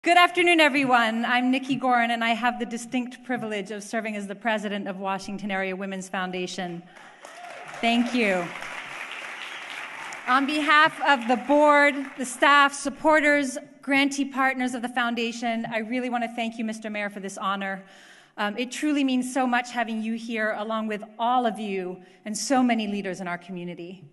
Good afternoon, everyone. I'm Nicky Goren, and I have the distinct privilege of serving as the president of Washington Area Women's Foundation. Thank you. On behalf of the board, the staff, supporters, grantee partners of the foundation, I really want to thank you, Mr. Mayor, for this honor. It truly means so much having you here, along with all of you and so many leaders in our community.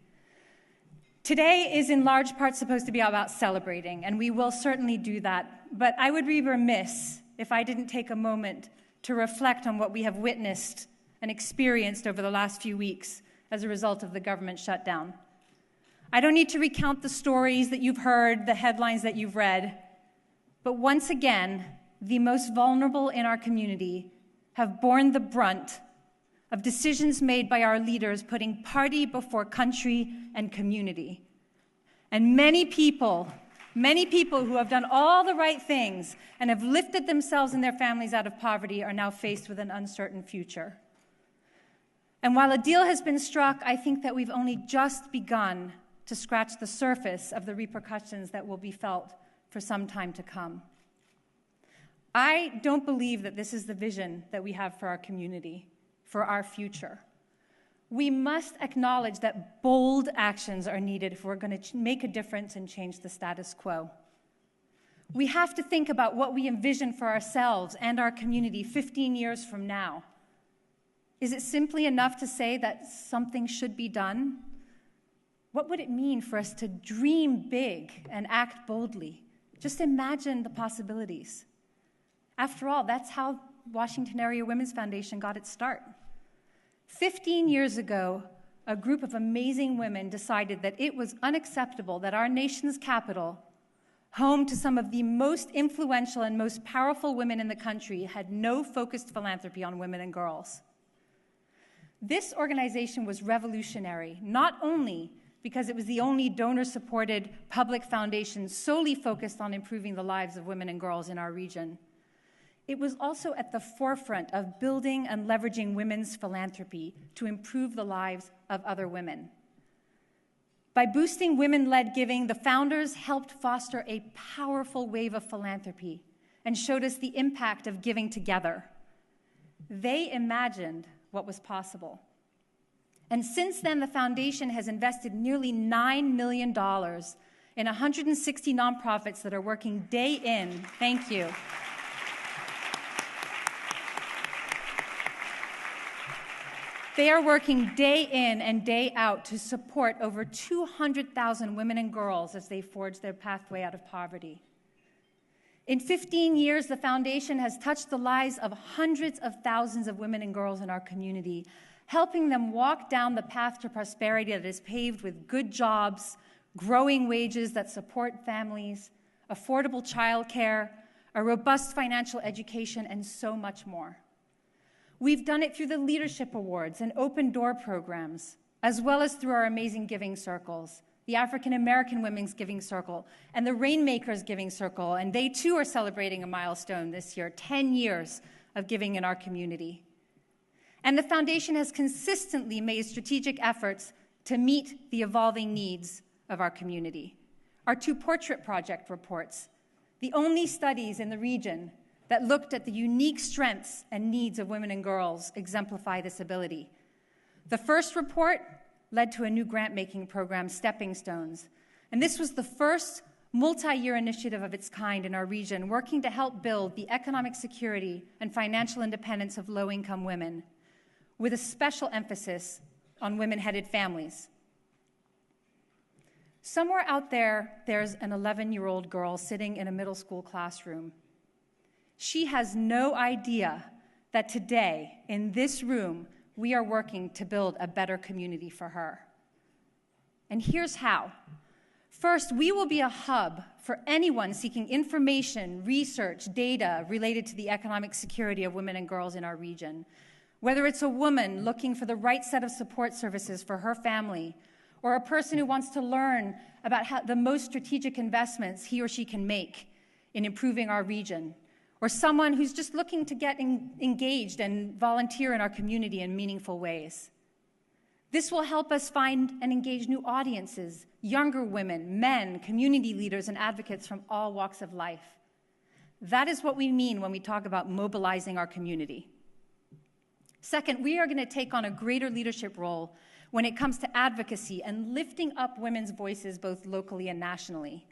Today is in large part supposed to be about celebrating, and we will certainly do that. But I would be remiss if I didn't take a moment to reflect on what we have witnessed and experienced over the last few weeks as a result of the government shutdown. I don't need to recount the stories that you've heard, the headlines that you've read, but once again, the most vulnerable in our community have borne the brunt of decisions made by our leaders putting party before country and community. And many people who have done all the right things and have lifted themselves and their families out of poverty are now faced with an uncertain future. And while a deal has been struck, I think that we've only just begun to scratch the surface of the repercussions that will be felt for some time to come. I don't believe that this is the vision that we have for our community, for our future. We must acknowledge that bold actions are needed if we're going to make a difference and change the status quo. We have to think about what we envision for ourselves and our community 15 years from now. Is it simply enough to say that something should be done? What would it mean for us to dream big and act boldly? Just imagine the possibilities. After all, that's how Washington Area Women's Foundation got its start. 15 years ago, a group of amazing women decided that it was unacceptable that our nation's capital, home to some of the most influential and most powerful women in the country, had no focused philanthropy on women and girls. This organization was revolutionary, not only because it was the only donor-supported public foundation solely focused on improving the lives of women and girls in our region. It was also at the forefront of building and leveraging women's philanthropy to improve the lives of other women. By boosting women-led giving, the founders helped foster a powerful wave of philanthropy and showed us the impact of giving together. They imagined what was possible. And since then, the foundation has invested nearly $9 million in 160 nonprofits that are working day in. Thank you. They are working day in and day out to support over 200,000 women and girls as they forge their pathway out of poverty. In 15 years, the foundation has touched the lives of hundreds of thousands of women and girls in our community, helping them walk down the path to prosperity that is paved with good jobs, growing wages that support families, affordable childcare, a robust financial education, and so much more. We've done it through the Leadership Awards and Open Door programs, as well as through our amazing giving circles, the African American Women's Giving Circle and the Rainmakers Giving Circle, and they too are celebrating a milestone this year, 10 years of giving in our community. And the foundation has consistently made strategic efforts to meet the evolving needs of our community. Our two portrait project reports, the only studies in the region that looked at the unique strengths and needs of women and girls, exemplify this ability. The first report led to a new grant-making program, Stepping Stones. And this was the first multi-year initiative of its kind in our region, working to help build the economic security and financial independence of low-income women, with a special emphasis on women-headed families. Somewhere out there, there's an 11-year-old girl sitting in a middle school classroom. She has no idea that today, in this room, we are working to build a better community for her. And here's how. First, we will be a hub for anyone seeking information, research, data related to the economic security of women and girls in our region. Whether it's a woman looking for the right set of support services for her family, or a person who wants to learn about the most strategic investments he or she can make in improving our region, or someone who's just looking to get engaged and volunteer in our community in meaningful ways. This will help us find and engage new audiences, younger women, men, community leaders, and advocates from all walks of life. That is what we mean when we talk about mobilizing our community. Second, we are going to take on a greater leadership role when it comes to advocacy and lifting up women's voices both locally and nationally.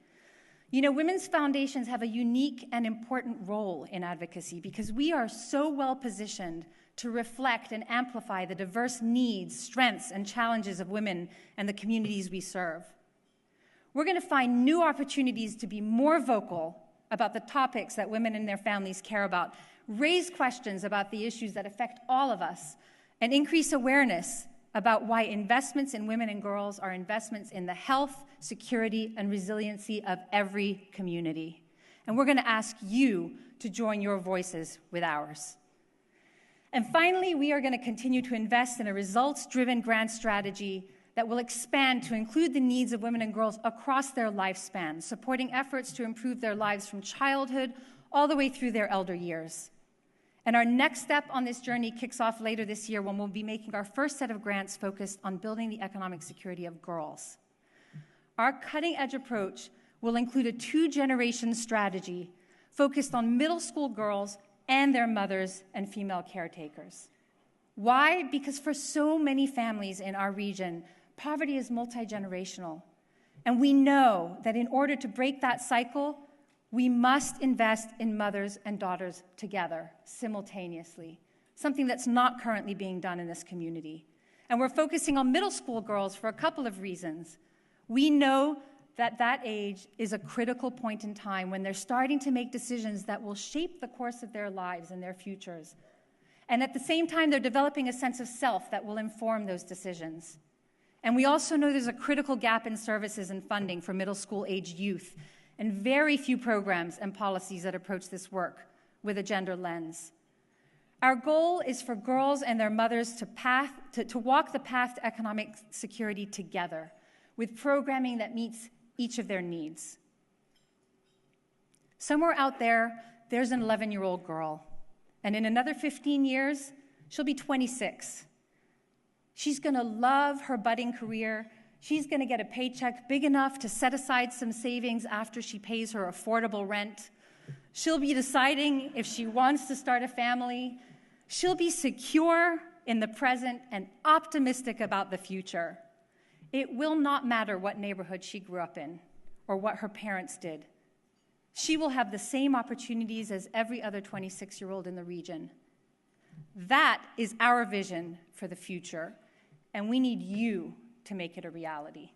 You know, women's foundations have a unique and important role in advocacy because we are so well positioned to reflect and amplify the diverse needs, strengths, and challenges of women and the communities we serve. We're going to find new opportunities to be more vocal about the topics that women and their families care about, raise questions about the issues that affect all of us, and increase awareness about why investments in women and girls are investments in the health, security, and resiliency of every community. And we're going to ask you to join your voices with ours. And finally, we are going to continue to invest in a results-driven grant strategy that will expand to include the needs of women and girls across their lifespan, supporting efforts to improve their lives from childhood all the way through their elder years. And our next step on this journey kicks off later this year when we'll be making our first set of grants focused on building the economic security of girls. Our cutting-edge approach will include a 2-generation strategy focused on middle school girls and their mothers and female caretakers. Why? Because for so many families in our region, poverty is multi-generational. And we know that in order to break that cycle, we must invest in mothers and daughters together, simultaneously, something that's not currently being done in this community. And we're focusing on middle school girls for a couple of reasons. We know that that age is a critical point in time when they're starting to make decisions that will shape the course of their lives and their futures. And at the same time, they're developing a sense of self that will inform those decisions. And we also know there's a critical gap in services and funding for middle school-aged youth, and very few programs and policies that approach this work with a gender lens. Our goal is for girls and their mothers to walk the path to economic security together with programming that meets each of their needs. Somewhere out there, there's an 11-year-old girl, and in another 15 years, she'll be 26. She's going to love her budding career. She's going to get a paycheck big enough to set aside some savings after she pays her affordable rent. She'll be deciding if she wants to start a family. She'll be secure in the present and optimistic about the future. It will not matter what neighborhood she grew up in or what her parents did. She will have the same opportunities as every other 26-year-old in the region. That is our vision for the future, and we need you to make it a reality.